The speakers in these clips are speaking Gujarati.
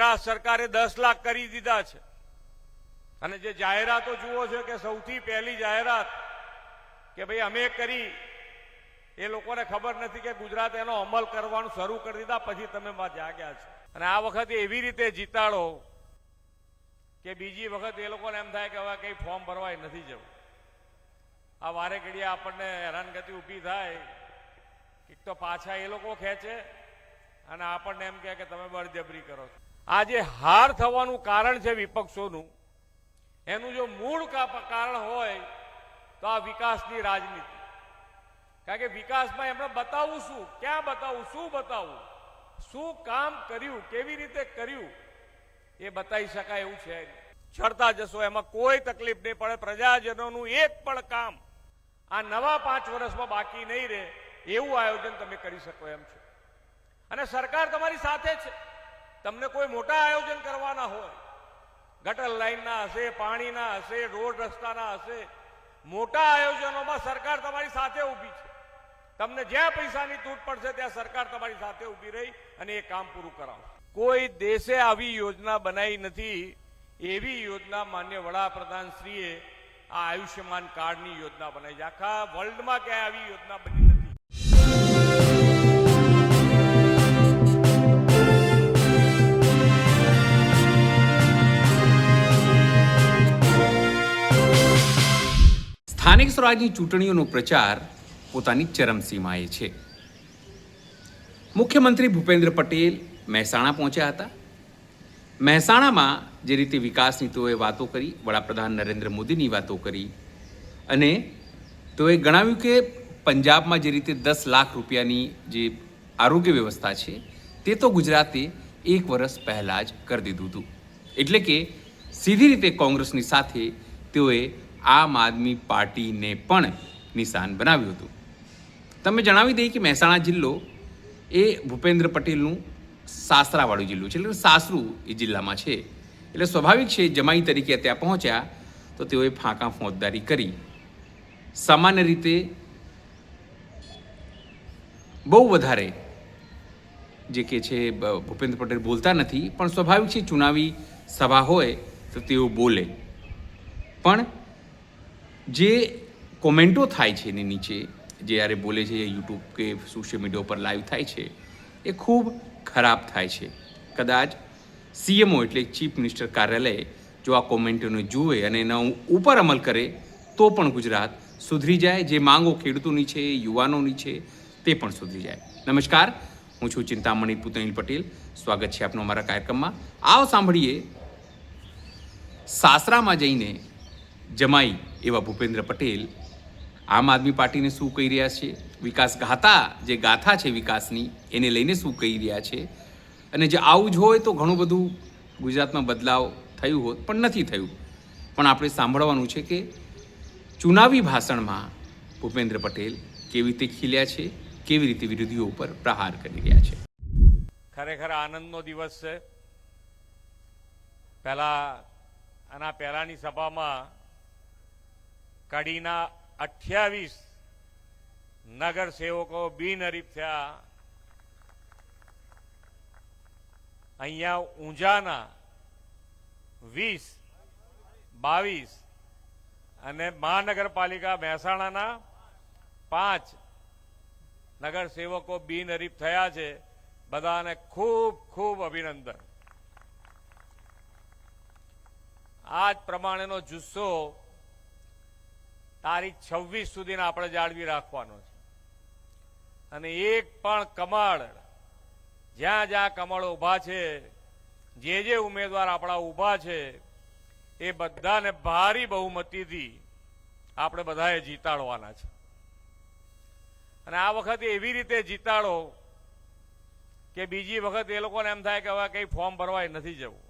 ગુજરાત સરકારે 10 લાખ કરી દીધા છે અને જે જાહેરાતો જુઓ છો કે સૌથી પહેલી જાહેરાત કે ભાઈ અમે કરી, એ લોકોને ખબર નથી કે ગુજરાત એનો અમલ કરવાનું શરૂ કરી દીધા પછી તમે જાગ્યા છો. અને આ વખતે એવી રીતે જીતાડો કે બીજી વખત એ લોકોને એમ થાય કે હવે કંઈ ફોર્મ ભરવાય નથી જવું. આ વારે ઘડીએ આપણને હેરાનગતિ ઊભી થાય, એક તો પાછા એ લોકો ખેંચે અને આપણને એમ કહે કે તમે બળજબરી કરો છો. આ જે હાર થવાનું કારણ છે વિપક્ષોનું, એનું જો મૂળ કારણ હોય તો આ વિકાસની રાજનીતિ. કારણ કે વિકાસમાં એમણે બતાવવું શું, ક્યાં બતાવવું, શું બતાવવું, શું કામ કર્યું, કેવી રીતે કર્યું એ બતાવી શકાય એવું છે. ચડતા જશો એમાં કોઈ તકલીફ નહીં પડે. પ્રજાજનોનું એક પણ કામ આ નવા 5 વર્ષમાં બાકી નહીં રહે એવું આયોજન તમે કરી શકો એમ છો. અને સરકાર તમારી સાથે છે. તમને કોઈ મોટા આયોજન કરવાના હોય, ગટર લાઈનના હશે, પાણીના હશે, રોડ રસ્તાના હશે, મોટા આયોજનોમાં સરકાર તમારી સાથે ઊભી છે. તમને જ્યાં પૈસાની તૂટ પડશે ત્યાં સરકાર તમારી સાથે ઊભી રહી અને એ કામ પૂરું કરાવશે. કોઈ દેશે આવી યોજના બનાવી નથી એવી યોજના માન્ય વડાપ્રધાન શ્રીએ આ આયુષ્યમાન કાર્ડની યોજના બનાવી છે. આખા વર્લ્ડમાં ક્યાંય આવી યોજના બની નથી. સ્થાનિક સ્વરાજની ચૂંટણીઓનો પ્રચાર પોતાની ચરમસીમાએ છે. મુખ્યમંત્રી ભૂપેન્દ્ર પટેલ મહેસાણા પહોંચ્યા હતા. મહેસાણામાં જે રીતે વિકાસની તેઓએ વાતો કરી, વડાપ્રધાન નરેન્દ્ર મોદીની વાતો કરી અને તેઓએ ગણાવ્યું કે પંજાબમાં જે રીતે 10 લાખ રૂપિયાની જે આરોગ્ય વ્યવસ્થા છે તે તો ગુજરાતે 1 વર્ષ પહેલાં જ કરી દીધું હતું. એટલે કે સીધી રીતે કોંગ્રેસની સાથે તેઓએ આમ આદમી પાર્ટીને પણ નિશાન બનાવ્યું હતું. તમે જણાવી દઈએ કે મહેસાણા જિલ્લો એ ભૂપેન્દ્ર પટેલનું સાસરાવાળું જિલ્લો છે, એટલે સાસરું એ જિલ્લામાં છે. એટલે સ્વાભાવિક છે જમાઈ તરીકે ત્યાં પહોંચ્યા તો તેઓએ ફાંકા ફોજદારી કરી. સામાન્ય રીતે બહુ વધારે જે કે છે ભૂપેન્દ્ર પટેલ બોલતા નથી, પણ સ્વાભાવિક છે ચુનાવી સભા હોય તો તેઓ બોલે. પણ જે કોમેન્ટો થાય છે એની નીચે જે યારે બોલે છે, યુટ્યુબ કે સોશિયલ મીડિયા ઉપર લાઈવ થાય છે, એ ખૂબ ખરાબ થાય છે. કદાચ સીએમઓ એટલે ચીફ મિનિસ્ટર કાર્યાલય જો આ કોમેન્ટોને જુએ અને એના ઉપર અમલ કરે તો પણ ગુજરાત સુધરી જાય. જે માંગો ખેડૂતોની છે, યુવાનોની છે, તે પણ સુધરી જાય. નમસ્કાર, હું છું ચિંતામણી પુતણીલ પટેલ. સ્વાગત છે આપનું અમારા કાર્યક્રમમાં. આવો સાંભળીએ સાસરામાં જઈને જમાઈ એવા ભૂપેન્દ્ર પટેલ આમ આદમી પાર્ટીને શું કહી રહ્યા છે, વિકાસ જે ગાથા છે વિકાસની એને લઈને શું કહી રહ્યા છે. અને જે આવું જ હોય તો ઘણું બધું ગુજરાતમાં બદલાવ થયું હોત, પણ નથી થયું. પણ આપણે સાંભળવાનું છે કે ચુનાવી ભાષણમાં ભૂપેન્દ્ર પટેલ કેવી રીતે ખીલ્યા છે, કેવી રીતે વિરોધીઓ ઉપર પ્રહાર કરી રહ્યા છે. ખરેખર આનંદનો દિવસ છે. આના પહેલાની સભામાં કડીના 28 નગર સેવકો બિનહરીફ થયા. અહીંયા ઊંઝાના 20, 22 અને મહાનગરપાલિકા મહેસાણાના 5 નગર સેવકો બિનહરીફ થયા છે. બધાને ખૂબ ખૂબ અભિનંદન. આ જ પ્રમાણેનો જુસ્સો તારીખ 26 સુધીના આપણે જાળવી રાખવાનો છે. અને એક પણ કમળ, જ્યાં જ્યાં કમળો ઊભા છે, જે ઉમેદવાર આપણા ઊભા છે એ બધાને ભારી બહુમતીથી આપણે બધાએ જીતાડવાના છે. અને આ વખતે એવી રીતે જીતાડો કે બીજી વખત એ લોકોને એમ થાય કે હવે કંઈ ફોર્મ ભરવાય નથી જવું.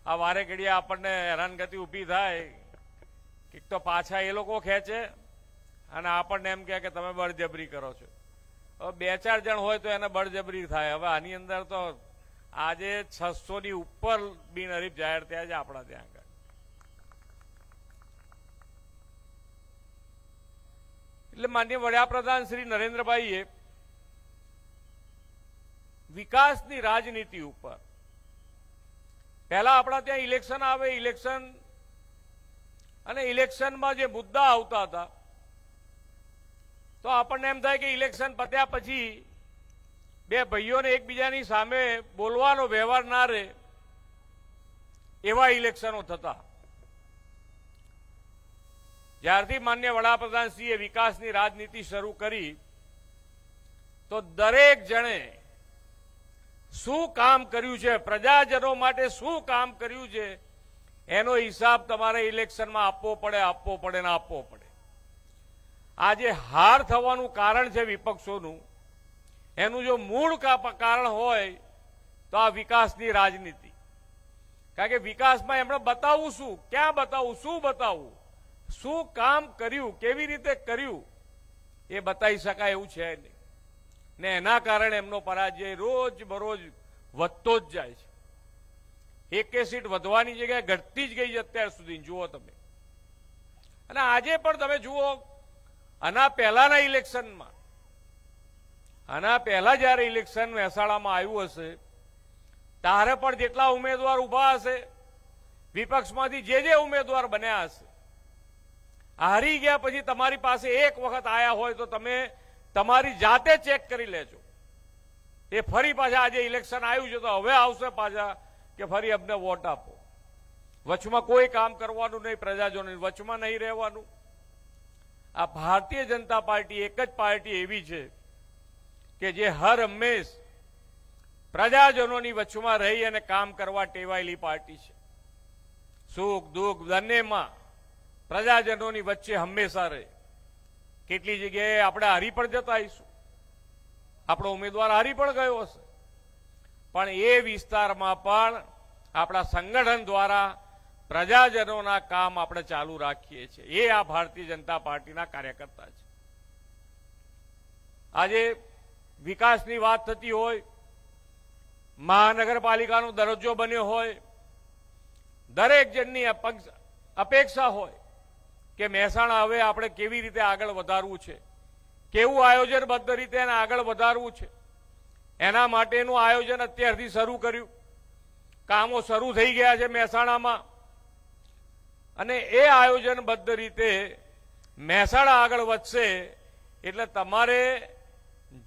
આ વારે ઘડીએ આપણને હેરાનગતિ ઊભી થાય, એક તો પાછા એ લોકો ખેંચે અને આપણને એમ કહે કે તમે બળજબરી કરો છો. હવે 2-4 જણ હોય તો એને બળજબરી થાય. હવે આની અંદર તો આજે 600 ની ઉપર બિનહરીફ જાહેર થયા છે આપણા ત્યાં આગળ. એટલે માનનીય વડાપ્રધાન શ્રી નરેન્દ્રભાઈએ વિકાસની રાજનીતિ ઉપર પહેલા આપણા ત્યાં ઇલેક્શન આવે, ઇલેક્શન અને ઇલેક્શનમાં જે મુદ્દા આવતા હતા તો આપણને એમ થાય કે ઇલેક્શન પત્યા પછી બે ભાઈઓને એકબીજાની સામે બોલવાનો વ્યવહાર ના રહે એવા ઇલેક્શનો થતા. જ્યારથી માન્ય વડાપ્રધાનશ્રીએ વિકાસની રાજનીતિ શરૂ કરી તો દરેક જણે શું કામ કર્યું છે, પ્રજાજનો માટે શું કામ કર્યું છે એનો હિસાબ તમારે ઇલેક્શનમાં આપવો પડે ને આપવો પડે. આજે હાર થવાનું કારણ છે વિપક્ષોનું, એનું જો મૂળ કારણ હોય તો આ વિકાસની રાજનીતિ. કારણ કે વિકાસમાં એમણે બતાવવું શું, ક્યાં બતાવવું, શું બતાવવું, શું કામ કર્યું, કેવી રીતે કર્યું એ બતાવી શકાય એવું છે નહીં. ને એના કારણે એમનો પરાજય રોજ બરોજ વધતો જ જાય છે. એકે સીટ વધવાની જગ્યાએ ઘટતી જ ગઈ છે અત્યાર સુધી, જુઓ તમે. અને આજે પણ તમે જુઓ, આના પહેલાના ઇલેક્શનમાં, આના પહેલા જયારે ઇલેક્શન મહેસાણામાં આવ્યું હશે ત્યારે પણ જેટલા ઉમેદવાર ઉભા હશે, વિપક્ષમાંથી જે ઉમેદવાર બન્યા હશે, હારી ગયા પછી તમારી પાસે એક વખત આયા હોય તો તમે તમારી જાતે ચેક કરી લેજો. એ ફરી પાછા આજે ઇલેક્શન આવ્યું છે તો હવે આવશે પાછા કે ફરી અમને વોટ આપો. વચમાં કોઈ કામ કરવાનું નહીં, પ્રજાજનોની વચમાં નહીં રહેવાનું. આ ભારતીય જનતા પાર્ટી એક જ પાર્ટી એવી છે કે જે હર હંમેશ પ્રજાજનોની વચમાં રહી અને કામ કરવા ટેવાયેલી પાર્ટી છે. સુખ દુઃખ બંનેમાં પ્રજાજનોની વચ્ચે હંમેશા રહે. કેટલી જગ્યાએ આપણે હારી પણ જતા આવીશું, આપણો ઉમેદવાર હારી પણ ગયો હશે, પણ એ વિસ્તારમાં પણ આપણા સંગઠન દ્વારા પ્રજાજનોના કામ આપણે ચાલુ રાખીએ છીએ. એ આ ભારતીય જનતા પાર્ટીના કાર્યકર્તા છે. આજે વિકાસની વાત થતી હોય, મહાનગરપાલિકાનો દરજ્જો બન્યો હોય, દરેક જણની અપેક્ષા હોય કે મહેસાણા હવે આપણે કેવી રીતે આગળ વધારવું છે, કેવું આયોજનબદ્ધ રીતે એને આગળ વધારવું છે. એના માટેનું આયોજન અત્યારથી શરૂ કર્યું, કામો શરૂ થઈ ગયા છે મહેસાણામાં. અને એ આયોજનબદ્ધ રીતે મહેસાણા આગળ વધશે એટલે તમારે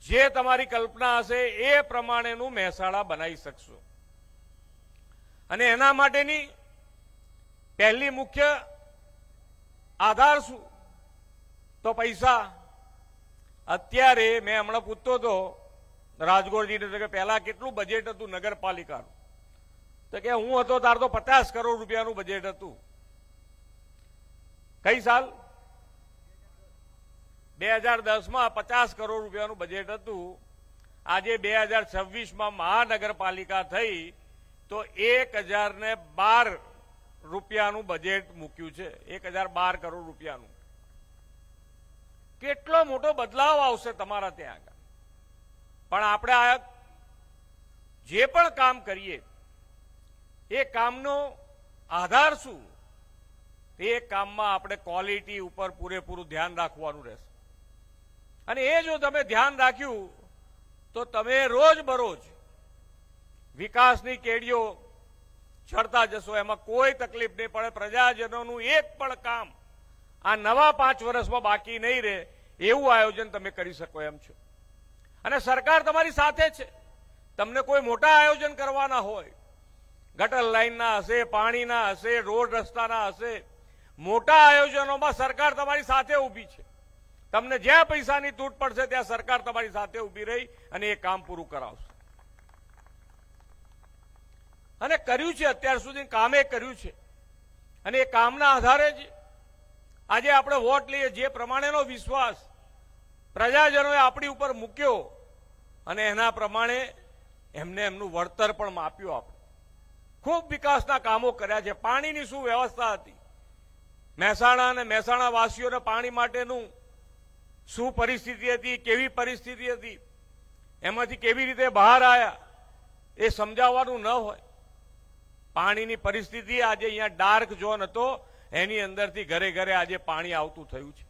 જે તમારી કલ્પના હશે એ પ્રમાણેનું મહેસાણા બનાવી શકશો. અને એના માટેની પહેલી મુખ્ય આધાર શું? તો પૈસા. અત્યારે મેં હમણાં પૂછતો હતો રાજગોરજીને કે પહેલા કેટલું બજેટ હતું નગરપાલિકાનું, તો કે હું હતો તાર તો 50 કરોડ રૂપિયાનું બજેટ હતું. કઈ સાલ? 2010માં 50 કરોડ રૂપિયાનું બજેટ હતું. આજે 2026માં મહાનગરપાલિકા થઈ તો 1012 રૂપિયાનું બજેટ મૂક્યું છે. 1012 કરોડ રૂપિયાનું. કેટલો મોટો બદલાવ આવશે તમારા ત્યાં આગળ. પણ આપણે આ જે પણ કામ કરીએ એ કામનો આધાર શું? એ કામમાં આપણે ક્વોલિટી ઉપર પૂરેપૂરું ધ્યાન રાખવાનું રહેશે. અને એ જો તમે ધ્યાન રાખ્યું તો તમે રોજ બરોજ વિકાસની કેડીઓ ચડતા જશો, એમાં કોઈ તકલીફ નહીં પડે. પ્રજાજનોનું એક પણ કામ આ નવા 5 વર્ષમાં બાકી નહીં રહે એવું આયોજન તમે કરી શકો એમ છો. અને સરકાર તમારી સાથે છે. તમને કોઈ મોટા આયોજન કરવાના હોય, ગટર લાઈનના હશે, પાણીના હશે, રોડ રસ્તાના હશે, મોટા આયોજનોમાં સરકાર તમારી સાથે ઊભી છે. તમને જ્યાં પૈસાની તૂટ પડશે ત્યાં સરકાર તમારી સાથે ઊભી રહી અને એ કામ પૂરું કરાવશે. અને કર્યું છે, અત્યાર સુધી કામે કર્યું છે. અને એ કામના આધારે જ આજે આપણે વોટ લઈએ. જે પ્રમાણેનો વિશ્વાસ પ્રજાજનોએ આપણી ઉપર મૂક્યો અને એના પ્રમાણે એમને એમનું વળતર પણ આપ્યું. આપણે ખૂબ વિકાસના કામો કર્યા છે. પાણીની શું વ્યવસ્થા હતી, મહેસાણા અને મહેસાણા વાસીઓને પાણી માટેનું શું પરિસ્થિતિ હતી, કેવી પરિસ્થિતિ હતી, એમાંથી કેવી રીતે બહાર આવ્યા એ સમજાવવાનું ન હોય. પાણીની પરિસ્થિતિ આજે અહીંયા ડાર્ક ઝોન હતો, એની અંદરથી ઘરે ઘરે આજે પાણી આવતું થયું છે.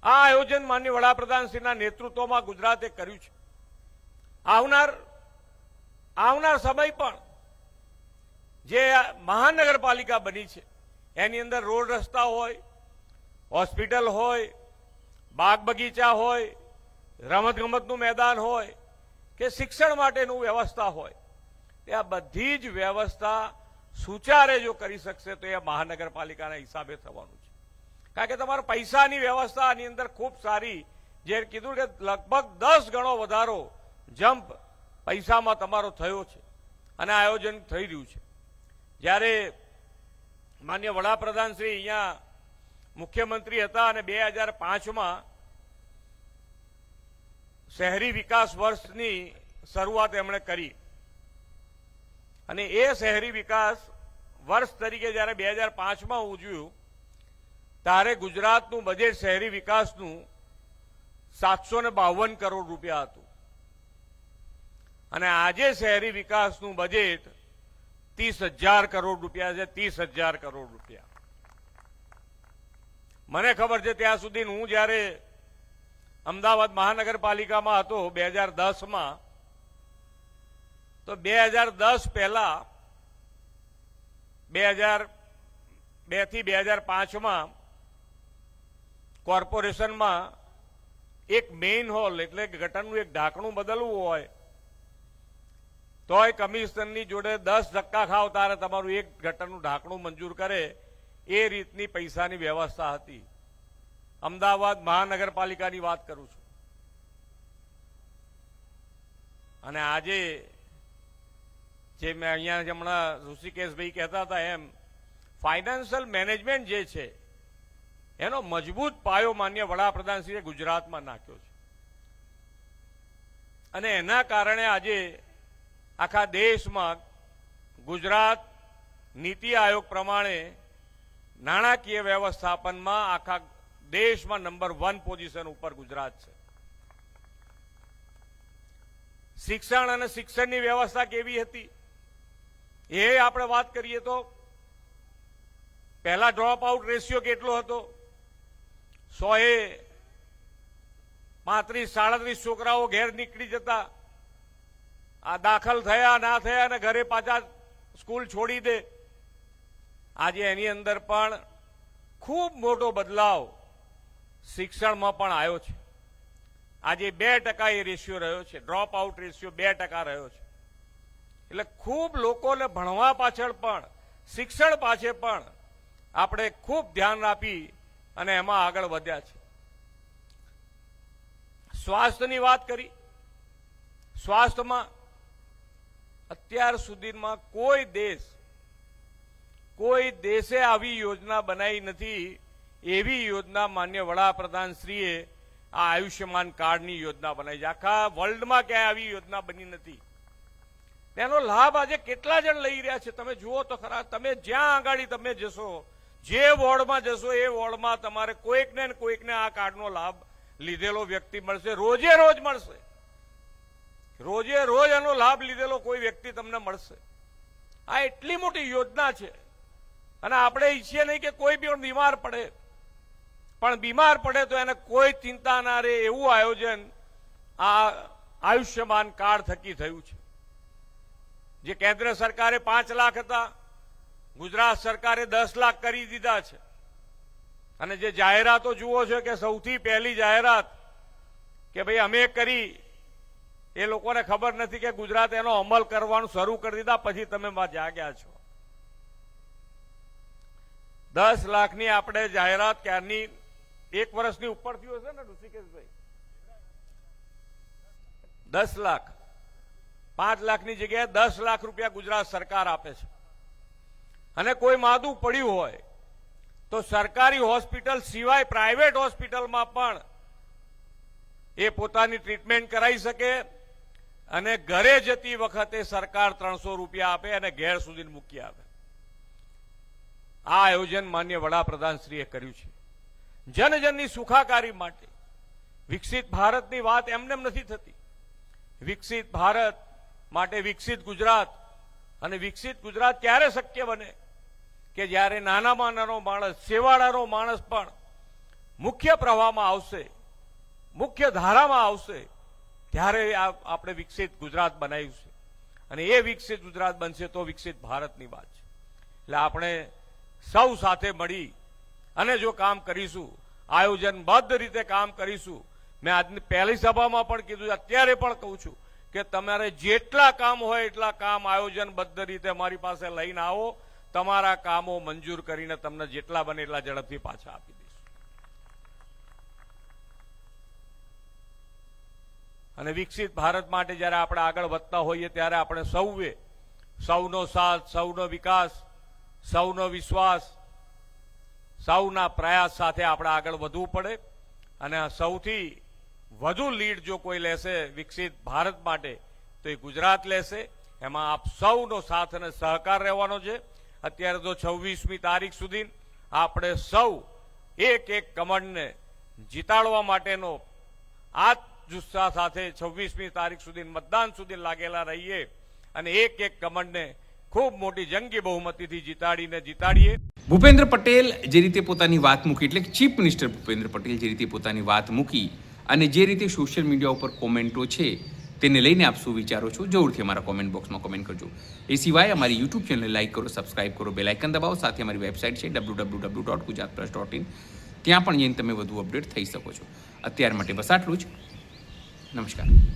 આ આયોજન માનનીય વડાપ્રધાનશ્રીના નેતૃત્વમાં ગુજરાતે કર્યું છે. આવનાર સમય પણ જે મહાનગરપાલિકા બની છે એની અંદર રોડ રસ્તા હોય, હોસ્પિટલ હોય, બાગ બગીચા હોય, રમતગમતનું મેદાન હોય કે શિક્ષણ માટેનું વ્યવસ્થા હોય, તે આ બધી જ વ્યવસ્થા સુચારે જો કરી શકશે તો એ મહાનગરપાલિકાના હિસાબે થવાનું છે. કારણ કે તમારા પૈસાની વ્યવસ્થા આની અંદર ખૂબ સારી, જે કીધું કે લગભગ 10 ગણો વધારો જમ્પ પૈસામાં તમારો થયો છે અને આયોજન થઈ રહ્યું છે. જ્યારે માન્ય વડાપ્રધાન શ્રી અહીંયા મુખ્યમંત્રી હતા અને 2005માં શહેરી વિકાસ વર્ષની શરૂઆત એમણે કરી અને એ શહેરી વિકાસ વર્ષ તરીકે જ્યારે 2005માં ઉજવ્યું ત્યારે ગુજરાતનું બજેટ શહેરી વિકાસનું 752 કરોડ રૂપિયા હતું અને આજે શહેરી વિકાસનું બજેટ 30,000 કરોડ રૂપિયા છે. 30,000 કરોડ રૂપિયા. મને ખબર છે ત્યાં સુધી હું જ્યારે અમદાવાદ મહાનગરપાલિકામાં હતો 2010માં, તો 2010 પહેલા 2002 થી 2005માં કોર્પોરેશનમાં એક મેઇન હોલ એટલે ગટરનું એક ઢાંકણું બદલવું હોય તોય કમિશનરની જોડે 10 ધક્કા ખાવ ત્યારે તમારું એક ગટરનું ઢાંકણું મંજૂર કરે એ રીતની પૈસાની વ્યવસ્થા હતી. અમદાવાદ મહાનગરપાલિકાની વાત કરું છું. અને આજે જે મેં અહીંયા હમણાં ઋષિકેશભાઈ કહેતા હતા એમ ફાઇનાન્શિયલ મેનેજમેન્ટ જે છે એનો મજબૂત પાયો માન્ય વડાપ્રધાનશ્રીએ ગુજરાતમાં નાખ્યો છે અને એના કારણે આજે આખા દેશમાં ગુજરાત નીતિ આયોગ પ્રમાણે નાણાકીય વ્યવસ્થાપનમાં આખા દેશમાં નંબર 1 પોઝિશન ઉપર ગુજરાત છે. શિક્ષણ અને શિક્ષણની વ્યવસ્થા કેવી હતી એ આપણે વાત કરીએ તો પહેલા ડ્રોપ આઉટ રેશિયો કેટલો હતો? 135-37 છોકરાઓ ઘેર નીકળી જતા. આ દાખલ થયા ના થયા અને ઘરે પાછા સ્કૂલ છોડી દે. આજે એની અંદર પણ ખૂબ મોટો બદલાવ શિક્ષણમાં પણ આવ્યો છે. આજે 2% એ રેશિયો રહ્યો છે. ડ્રોપ આઉટ રેશિયો 2% રહ્યો છે. એટલે ખૂબ લોકોને ભણવા પાછળ પણ શિક્ષણ પાછળ પણ આપણે ખૂબ ધ્યાન આપી અને એમાં આગળ વધ્યા છે. સ્વાસ્થ્યની વાત કરી. સ્વાસ્થ્યમાં અત્યાર સુધીમાં કોઈ દેશે આવી યોજના બનાવી નથી એવી યોજના માન્ય વડાપ્રધાનશ્રીએ આ આયુષ્યમાન કાર્ડની યોજના બનાવી છે. આખા વર્લ્ડમાં ક્યાંય આવી યોજના બની નથી. તેનો લાભ આજે કેટલા જણ લઈ રહ્યા છે તમે જુઓ તો ખરા. તમે જ્યાં આગાડી તમે જશો, જે વોર્ડમાં જશો એ વોર્ડમાં તમારે કોઈકને ને કોઈકને આ કાર્ડનો લાભ લીધેલો વ્યક્તિ મળશે. રોજે રોજ મળશે. રોજે રોજ એનો લાભ લીધેલો કોઈ વ્યક્તિ તમને મળશે. આ એટલી મોટી યોજના છે અને આપણે ઈચ્છીએ નહીં કે કોઈ પણ બીમાર પડે, પણ બીમાર પડે તો એને કોઈ ચિંતા ના રહે એવું આયોજન આ આયુષ્યમાન કાર્ડ થકી થયું છે. જે કેન્દ્ર સરકારે 5 લાખ હતા, ગુજરાત સરકારે 10 લાખ કરી દીધા છે. અને જે જાહેરાતો જુઓ છો કે સૌથી પહેલી જાહેરાત કે ભાઈ અમે કરી, એ લોકોને ખબર નથી કે ગુજરાત એનો અમલ કરવાનું શરૂ કરી દીધા પછી તમે જાગ્યા છો. 10 લાખની આપણે જાહેરાત ક્યારની 1 વર્ષની ઉપર થયું હશે ને ઋષિકેશભાઈ? 10 લાખ 5 લાખની જગ્યાએ 10 લાખ રૂપિયા ગુજરાત સરકાર આપે છે. અને કોઈ માદું પડ્યું હોય તો સરકારી હોસ્પિટલ સિવાય પ્રાઇવેટ હોસ્પિટલમાં પણ એ પોતાની ટ્રીટમેન્ટ કરાવી શકે અને ઘરે જતી વખતે સરકાર 300 રૂપિયા આપે અને ઘેર સુધી મૂકી આવે. આ આયોજન માન્ય વડાપ્રધાનશ્રીએ કર્યું છે જનજનની સુખાકારી માટે. વિકસિત ભારતની વાત એમનેમ નથી થતી. વિકસિત ભારત માટે વિકસિત ગુજરાત, અને વિકસિત ગુજરાત ક્યારે શક્ય બને કે જ્યારે નાનામાં નાનો માણસ, સેવાળાનો માણસ પણ મુખ્ય પ્રવાહમાં આવશે, મુખ્ય ધારામાં આવશે, ત્યારે આપણે વિકસિત ગુજરાત બનાવ્યું છે. અને એ વિકસિત ગુજરાત બનશે તો વિકસિત ભારતની વાત છે. એટલે આપણે સૌ સાથે મળી અને જો કામ કરીશું, આયોજનબદ્ધ રીતે કામ કરીશું. મેં આજની પહેલી સભામાં પણ કીધું, અત્યારે પણ કહું છું કે તમારે જેટલા કામ હોય એટલા કામ આયોજનબદ્ધ રીતે મારી પાસે લઈને આવો. તમારા કામો મંજૂર કરીને તમને જેટલા બને એટલા ઝડપથી પાછા આપી દઈશું. અને વિકસિત ભારત માટે જ્યારે આપણે આગળ વધતા હોઈએ ત્યારે આપણે સૌનો સાથ, સૌનો વિકાસ, સૌનો વિશ્વાસ, સૌના પ્રયાસ સાથે આપણે આગળ વધવું પડે. અને સૌથી વધુ લીડ જો કોઈ લેશે વિકસિત ભારત માટે તો એ ગુજરાત લેશે. એમાં આપ સૌનો સાથ અને સહકાર રહેવાનો છે. અત્યારે તો 26મી તારીખ સુધી આપણે સૌ એક કમળને જીતાડવા માટેનો આ જુસ્સા સાથે 26મી તારીખ સુધી મતદાન સુધી લાગેલા રહીએ અને એક કમળને ખૂબ મોટી જંગી બહુમતીથી જીતાડીએ. ભૂપેન્દ્ર પટેલ જે રીતે પોતાની વાત મૂકી, એટલે ચીફ મિનિસ્ટર ભૂપેન્દ્ર પટેલ જે રીતે પોતાની વાત મૂકી અને જે રીતે સોશિયલ મીડિયા ઉપર કોમેન્ટો છે તેને લઈને આપ શું વિચારો છો, જરૂરથી અમારા કોમેન્ટ બોક્સમાં કોમેન્ટ કરજો. એ સિવાય અમારી યુટ્યુબ ચેનલને લાઈક કરો, સબસ્ક્રાઇબ કરો, બેલ આઇકન દબાવો. સાથે અમારી વેબસાઇટ છે www.gujaratpress.in. ત્યાં પણ જઈને તમે વધુ અપડેટ થઈ શકો છો. અત્યાર માટે બસ આટલું જ. નમસ્કાર.